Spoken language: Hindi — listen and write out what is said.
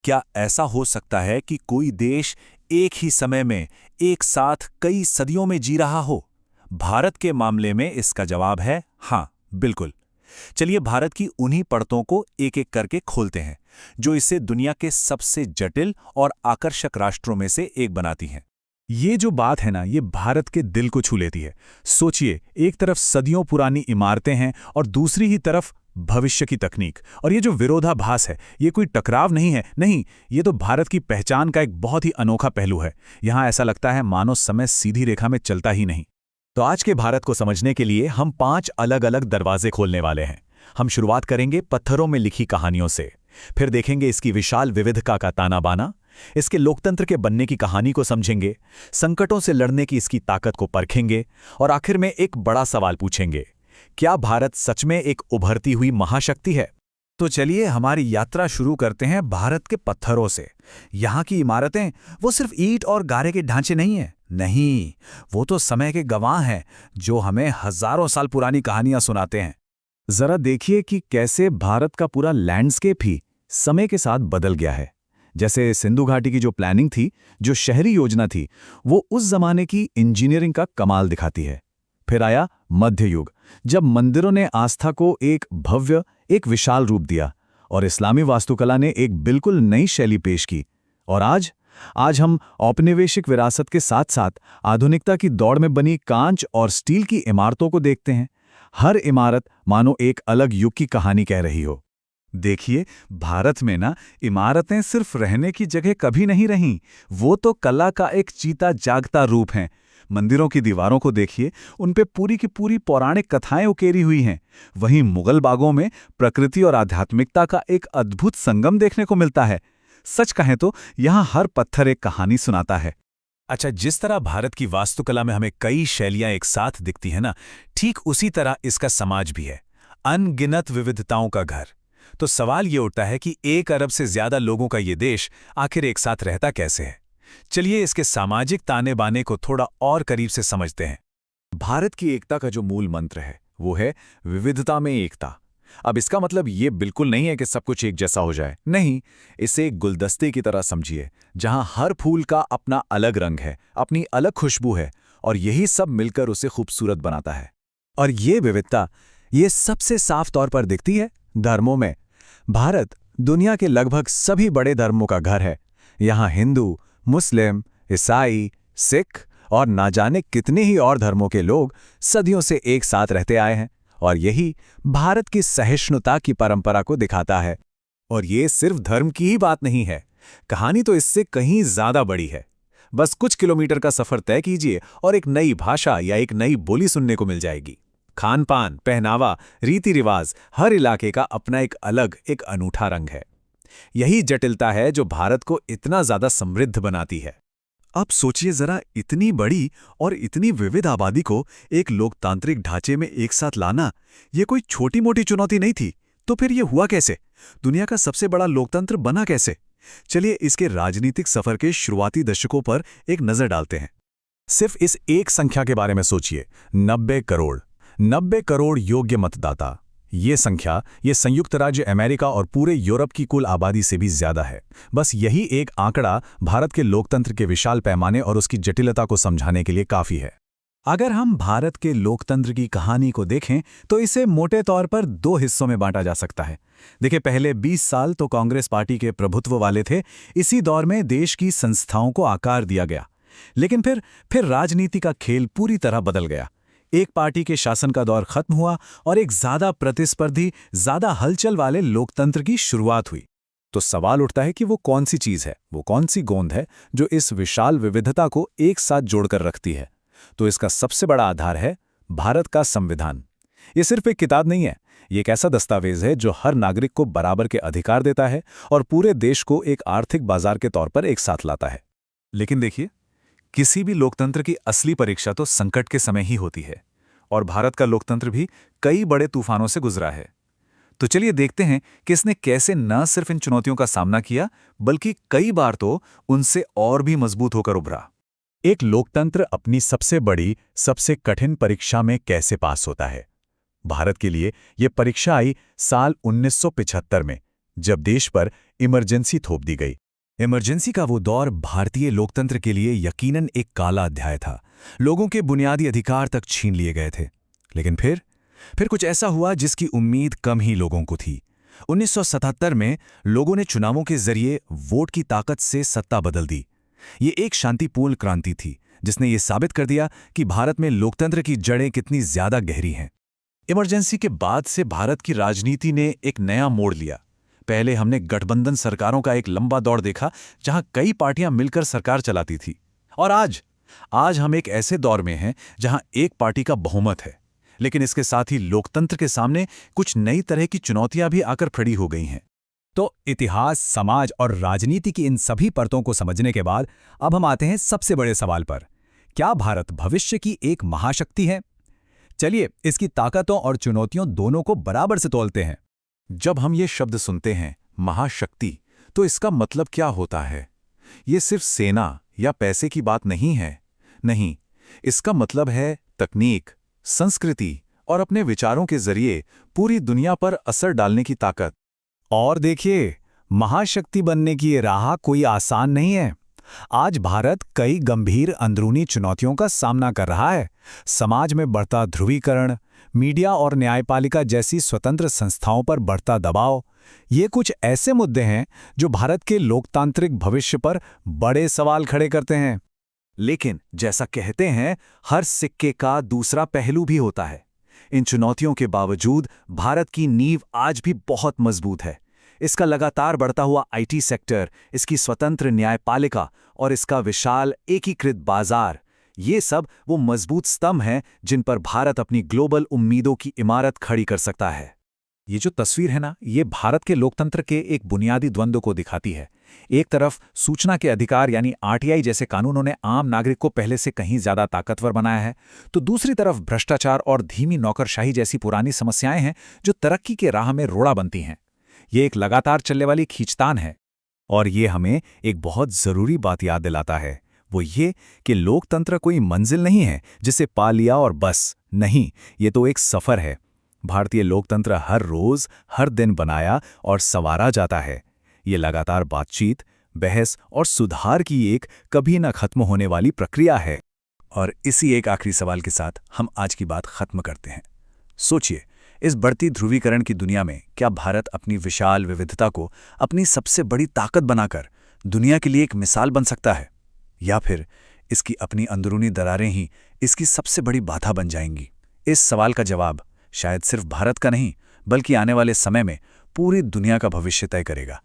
क्या ऐसा हो सकता है कि कोई देश एक ही समय में एक साथ कई सदियों में जी रहा हो? भारत के मामले में इसका जवाब है हाँ, बिल्कुल। चलिए भारत की उन्हीं परतों को एक-एक करके खोलते हैं, जो इसे दुनिया के सबसे जटिल और आकर्षक राष्ट्रों में से एक बनाती हैं। ये जो बात है ना, ये भारत के दिल को छू लेती है। सोचिए, एक तरफ सदियों पुरानी इमारतें हैं और दूसरी ही तरफ भविष्य की तकनीक। और ये जो विरोधाभास है, ये कोई टकराव नहीं है, नहीं, ये तो भारत की पहचान का एक बहुत ही अनोखा पहलू है। यहाँ ऐसा लगता है मानो समय सीधी रेखा में चलता ही नहीं। तो आज के भारत को समझने के लिए हम 5 अलग-अलग दरवाजे खोलने वाले हैं। हम शुरुआत करेंगे पत्थरों में लिखी कहानियों से, फिर देखेंगे इसकी विशाल विविधता का ताना बाना, इसके लोकतंत्र के बनने की कहानी को समझेंगे, संकटों से लड़ने की इसकी ताकत को परखेंगे और आखिर में एक बड़ा सवाल पूछेंगे, क्या भारत सच में एक उभरती हुई महाशक्ति है? तो चलिए हमारी यात्रा शुरू करते हैं भारत के पत्थरों से। यहाँ की इमारतें वो सिर्फ ईंट और गारे के ढांचे नहीं हैं, नहीं, वो तो समय के गवाह हैं जो हमें हजारों साल पुरानी कहानियां सुनाते हैं। जरा देखिए कि कैसे भारत का पूरा लैंडस्केप ही समय के साथ बदल गया है। जैसे सिंधु घाटी की जो प्लानिंग थी, जो शहरी योजना थी, वो उस जमाने की इंजीनियरिंग का कमाल दिखाती है। फिर आया मध्य युग, जब मंदिरों ने आस्था को एक भव्य, एक विशाल रूप दिया और इस्लामी वास्तुकला ने एक बिल्कुल नई शैली पेश की। और आज हम औपनिवेशिक विरासत के साथ साथ आधुनिकता की दौड़ में बनी कांच और स्टील की इमारतों को देखते हैं। हर इमारत मानो एक अलग युग की कहानी कह रही हो। देखिए, भारत में ना इमारतें सिर्फ रहने की जगह कभी नहीं रहीं, वो तो कला का एक जीता जागता रूप हैं। मंदिरों की दीवारों को देखिए, उन पे पूरी की पूरी पौराणिक कथाएं उकेरी हुई हैं। वहीं मुगल बागों में प्रकृति और आध्यात्मिकता का एक अद्भुत संगम देखने को मिलता है। सच कहें तो यहाँ हर पत्थर एक कहानी सुनाता है। अच्छा, जिस तरह भारत की वास्तुकला में हमें कई शैलियां एक साथ दिखती हैं ना, ठीक उसी तरह इसका समाज भी है, अनगिनत विविधताओं का घर। तो सवाल ये उठता है कि 1 अरब से ज्यादा लोगों का ये देश आखिर एक साथ रहता कैसे है? चलिए इसके सामाजिक ताने बाने को थोड़ा और करीब से समझते हैं। भारत की एकता का जो मूल मंत्र है, वो है विविधता में एकता। अब इसका मतलब ये बिल्कुल नहीं है कि सब कुछ एक जैसा हो जाए, नहीं, इसे एक गुलदस्ते की तरह समझिए, जहां हर फूल का अपना अलग रंग है, अपनी अलग खुशबू है, और यही सब मिलकर उसे खूबसूरत बनाता है। और ये विविधता, ये सबसे साफ तौर पर दिखती है धर्मों में। भारत दुनिया के लगभग सभी बड़े धर्मों का घर है। यहाँ हिंदू, मुस्लिम, ईसाई, सिख और ना जाने कितने ही और धर्मों के लोग सदियों से एक साथ रहते आए हैं, और यही भारत की सहिष्णुता की परंपरा को दिखाता है। और ये सिर्फ धर्म की ही बात नहीं है, कहानी तो इससे कहीं ज्यादा बड़ी है। बस कुछ किलोमीटर का सफर तय कीजिए और एक नई भाषा या एक नई बोली सुनने को मिल जाएगी। खान पान, पहनावा, रीति रिवाज, हर इलाके का अपना एक अलग, एक अनूठा रंग है। यही जटिलता है जो भारत को इतना ज्यादा समृद्ध बनाती है। अब सोचिए जरा, इतनी बड़ी और इतनी विविध आबादी को एक लोकतांत्रिक ढांचे में एक साथ लाना, ये कोई छोटी मोटी चुनौती नहीं थी। तो फिर ये हुआ कैसे? दुनिया का सबसे बड़ा लोकतंत्र बना कैसे? चलिए इसके राजनीतिक सफर के शुरुआती दशकों पर एक नजर डालते हैं। सिर्फ इस एक संख्या के बारे में सोचिए, 90 करोड़। 90 करोड़ योग्य मतदाता। ये संख्या, ये संयुक्त राज्य अमेरिका और पूरे यूरोप की कुल आबादी से भी ज्यादा है। बस यही एक आंकड़ा भारत के लोकतंत्र के विशाल पैमाने और उसकी जटिलता को समझाने के लिए काफी है। अगर हम भारत के लोकतंत्र की कहानी को देखें तो इसे मोटे तौर पर 2 हिस्सों में बांटा जा सकता है। देखिए, पहले 20 साल तो कांग्रेस पार्टी के प्रभुत्व वाले थे। इसी दौर में देश की संस्थाओं को आकार दिया गया। लेकिन फिर राजनीति का खेल पूरी तरह बदल गया। एक पार्टी के शासन का दौर खत्म हुआ और एक ज्यादा प्रतिस्पर्धी, ज्यादा हलचल वाले लोकतंत्र की शुरुआत हुई। तो सवाल उठता है कि वो कौन सी चीज है, वो कौन सी गोंद है जो इस विशाल विविधता को एक साथ जोड़कर रखती है? तो इसका सबसे बड़ा आधार है भारत का संविधान। ये सिर्फ एक किताब नहीं है, ये एक ऐसा दस्तावेज है जो हर नागरिक को बराबर के अधिकार देता है और पूरे देश को एक आर्थिक बाजार के तौर पर एक साथ लाता है। लेकिन देखिए, किसी भी लोकतंत्र की असली परीक्षा तो संकट के समय ही होती है, और भारत का लोकतंत्र भी कई बड़े तूफानों से गुजरा है। तो चलिए देखते हैं कि इसने कैसे न सिर्फ इन चुनौतियों का सामना किया, बल्कि कई बार तो उनसे और भी मजबूत होकर उभरा। एक लोकतंत्र अपनी सबसे बड़ी, सबसे कठिन परीक्षा में कैसे पास होता है? भारत के लिए यह परीक्षा आई साल 1975 में, जब देश पर इमरजेंसी थोप दी गई। इमरजेंसी का वो दौर भारतीय लोकतंत्र के लिए यकीनन एक काला अध्याय था। लोगों के बुनियादी अधिकार तक छीन लिए गए थे। लेकिन फिर कुछ ऐसा हुआ जिसकी उम्मीद कम ही लोगों को थी। 1977 में लोगों ने चुनावों के जरिए वोट की ताकत से सत्ता बदल दी। ये एक शांतिपूर्ण क्रांति थी जिसने ये साबित कर दिया कि भारत में लोकतंत्र की जड़ें कितनी ज्यादा गहरी हैं। इमरजेंसी के बाद से भारत की राजनीति ने एक नया मोड़ लिया। पहले हमने गठबंधन सरकारों का एक लंबा दौर देखा जहां कई पार्टियां मिलकर सरकार चलाती थी। और आज हम एक ऐसे दौर में हैं जहां एक पार्टी का बहुमत है, लेकिन इसके साथ ही लोकतंत्र के सामने कुछ नई तरह की चुनौतियां भी आकर खड़ी हो गई हैं। तो इतिहास, समाज और राजनीति की इन सभी परतों को समझने के बाद अब हम आते हैं सबसे बड़े सवाल पर। क्या भारत भविष्य की एक महाशक्ति है? चलिए इसकी ताकतों और चुनौतियों दोनों को बराबर से तौलते हैं। जब हम ये शब्द सुनते हैं महाशक्ति, तो इसका मतलब क्या होता है? ये सिर्फ सेना या पैसे की बात नहीं है। नहीं, इसका मतलब है तकनीक, संस्कृति और अपने विचारों के जरिए पूरी दुनिया पर असर डालने की ताकत। और देखिए, महाशक्ति बनने की ये राह कोई आसान नहीं है। आज भारत कई गंभीर अंदरूनी चुनौतियों का सामना कर रहा है। समाज में बढ़ता ध्रुवीकरण, मीडिया और न्यायपालिका जैसी स्वतंत्र संस्थाओं पर बढ़ता दबाव, ये कुछ ऐसे मुद्दे हैं जो भारत के लोकतांत्रिक भविष्य पर बड़े सवाल खड़े करते हैं। लेकिन जैसा कहते हैं, हर सिक्के का दूसरा पहलू भी होता है। इन चुनौतियों के बावजूद भारत की नींव आज भी बहुत मजबूत है। इसका लगातार बढ़ता हुआ आईटी सेक्टर, इसकी स्वतंत्र न्यायपालिका और इसका विशाल एकीकृत बाजार, ये सब वो मजबूत स्तंभ हैं जिन पर भारत अपनी ग्लोबल उम्मीदों की इमारत खड़ी कर सकता है। ये जो तस्वीर है ना, ये भारत के लोकतंत्र के एक बुनियादी द्वंद्व को दिखाती है। एक तरफ सूचना के अधिकार यानी आरटीआई जैसे कानूनों ने आम नागरिक को पहले से कहीं ज्यादा ताकतवर बनाया है, तो दूसरी तरफ भ्रष्टाचार और धीमी नौकरशाही जैसी पुरानी समस्याएं हैं जो तरक्की के राह में रोड़ा बनती हैं। ये एक लगातार चलने वाली खींचतान है। और ये हमें एक बहुत जरूरी बात याद दिलाता है, वो ये कि लोकतंत्र कोई मंजिल नहीं है जिसे पा लिया और बस। नहीं, ये तो एक सफर है। भारतीय लोकतंत्र हर रोज, हर दिन बनाया और संवारा जाता है। ये लगातार बातचीत, बहस और सुधार की एक कभी न खत्म होने वाली प्रक्रिया है। और इसी एक आखिरी सवाल के साथ हम आज की बात खत्म करते हैं। सोचिए, इस बढ़ती ध्रुवीकरण की दुनिया में क्या भारत अपनी विशाल विविधता को अपनी सबसे बड़ी ताकत बनाकर दुनिया के लिए एक मिसाल बन सकता है, या फिर इसकी अपनी अंदरूनी दरारें ही इसकी सबसे बड़ी बाधा बन जाएंगी? इस सवाल का जवाब शायद सिर्फ भारत का नहीं, बल्कि आने वाले समय में पूरी दुनिया का भविष्य तय करेगा।